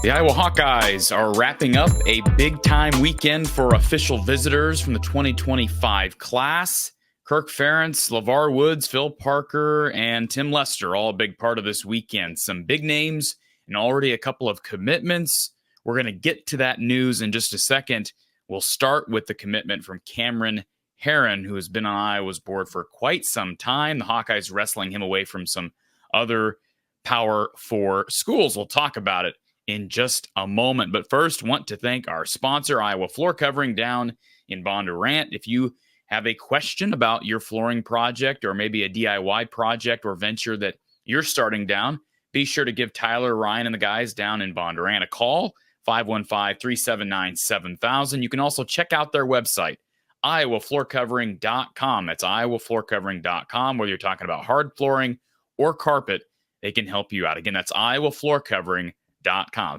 The Iowa Hawkeyes are wrapping up a big-time weekend for official visitors from the 2025 class. Kirk Ferentz, LeVar Woods, Phil Parker, and Tim Lester, all a big part of this weekend. Some big names and already a couple of commitments. We're going to get to that news in just a second. We'll start with the commitment from Cameron Herron, who has been on Iowa's board for quite some time. The Hawkeyes wrestling him away from some other Power 4 schools. We'll talk about it in just a moment. But first, want to thank our sponsor, Iowa Floor Covering down in Bondurant. If you have a question about your flooring project or maybe a DIY project or venture that you're starting down, be sure to give Tyler, Ryan, and the guys down in Bondurant a call, 515-379-7000. You can also check out their website, iowafloorcovering.com. That's iowafloorcovering.com. Whether you're talking about hard flooring or carpet, they can help you out. Again, that's iowafloorcovering.com.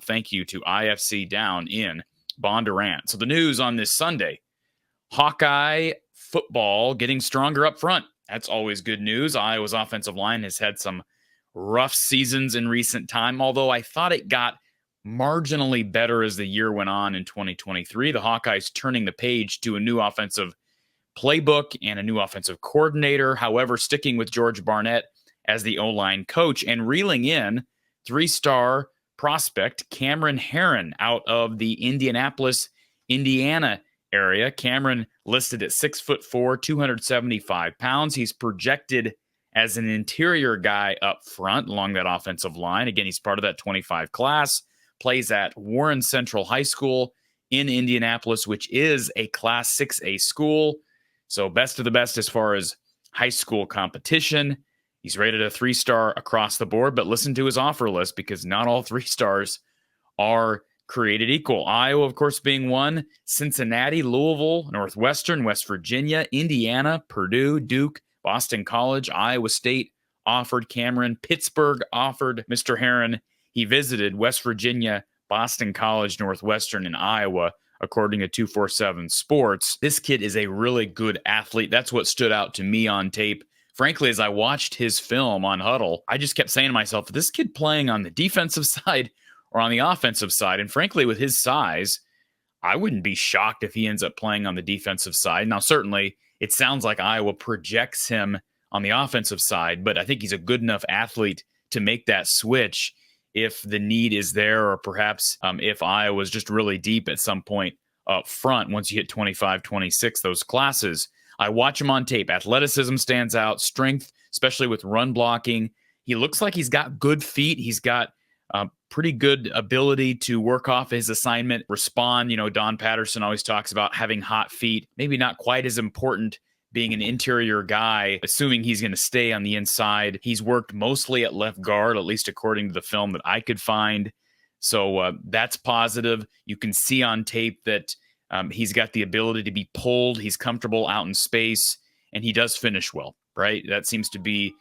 Thank you to IFC down in Bondurant. So the news on this Sunday, Hawkeye football getting stronger up front. That's always good news. Iowa's offensive line has had some rough seasons in recent time, although I thought it got marginally better as the year went on in 2023. The Hawkeyes turning the page to a new offensive playbook and a new offensive coordinator. However, sticking with George Barnett as the O-line coach and reeling in three-star prospect Cameron Herron out of the Indianapolis, Indiana area. Cameron listed at 6'4", 275 pounds. He's projected as an interior guy up front along that offensive line. Again, he's part of that 25 class, plays at Warren Central High School in Indianapolis, which is a Class 6A school. So best of the best as far as high school competition. He's rated a 3-star across the board, but listen to his offer list because not all 3 stars are created equal. Iowa, of course, being one, Cincinnati, Louisville, Northwestern, West Virginia, Indiana, Purdue, Duke, Boston College, Iowa State offered Cameron, Pittsburgh offered Mr. Herron. He visited West Virginia, Boston College, Northwestern, and Iowa, according to 247 Sports. This kid is a really good athlete. That's what stood out to me on tape. Frankly, as I watched his film on Huddle, I just kept saying to myself, this kid playing on the defensive side or on the offensive side, and frankly, with his size, I wouldn't be shocked if he ends up playing on the defensive side. Now, certainly, it sounds like Iowa projects him on the offensive side, but I think he's a good enough athlete to make that switch if the need is there, or perhaps if Iowa's just really deep at some point up front once you hit 25, 26, those classes. I watch him on tape. Athleticism stands out, strength, especially with run blocking. He looks like he's got good feet. He's got pretty good ability to work off his assignment, respond. You know, Don Patterson always talks about having hot feet. Maybe not quite as important being an interior guy, assuming he's going to stay on the inside. He's worked mostly at left guard, at least according to the film that I could find. So that's positive. You can see on tape that he's got the ability to be pulled. He's comfortable out in space, and he does finish well, right? That seems to be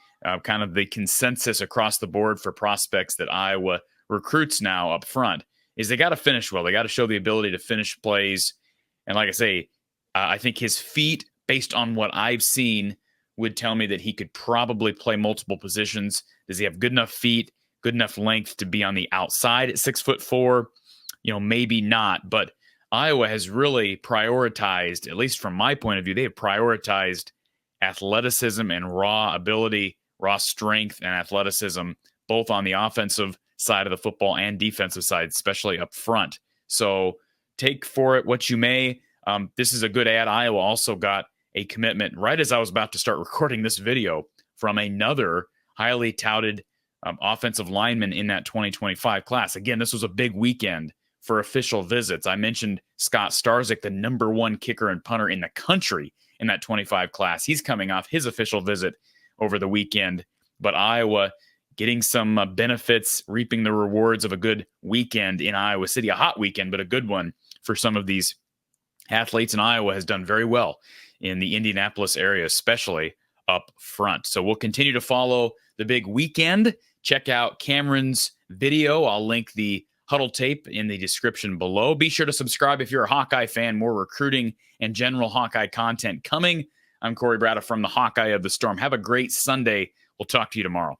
kind of the consensus across the board for prospects that Iowa recruits now up front, is they got to finish well. They got to show the ability to finish plays. And like I say, I think his feet, based on what I've seen, would tell me that he could probably play multiple positions. Does he have good enough feet, good enough length to be on the outside at 6'4"? You know, maybe not, but Iowa has really prioritized, at least from my point of view, they have prioritized athleticism and raw ability, raw strength and athleticism, both on the offensive side of the football and defensive side, especially up front. So take for it what you may. This is a good ad. Iowa also got a commitment right as I was about to start recording this video from another highly touted offensive lineman in that 2025 class. Again, this was a big weekend for official visits. I mentioned Scott Starzik, the #1 kicker and punter in the country in that 25 class. He's coming off his official visit over the weekend. But Iowa getting some benefits, reaping the rewards of a good weekend in Iowa City. A hot weekend, but a good one for some of these athletes. And Iowa has done very well in the Indianapolis area, especially up front. So we'll continue to follow the big weekend. Check out Cameron's video. I'll link the Huddle tape in the description below. Be sure to subscribe if you're a Hawkeye fan. More recruiting and general Hawkeye content coming. I'm Corey Brada from the Hawkeye of the Storm. Have a great Sunday. We'll talk to you tomorrow.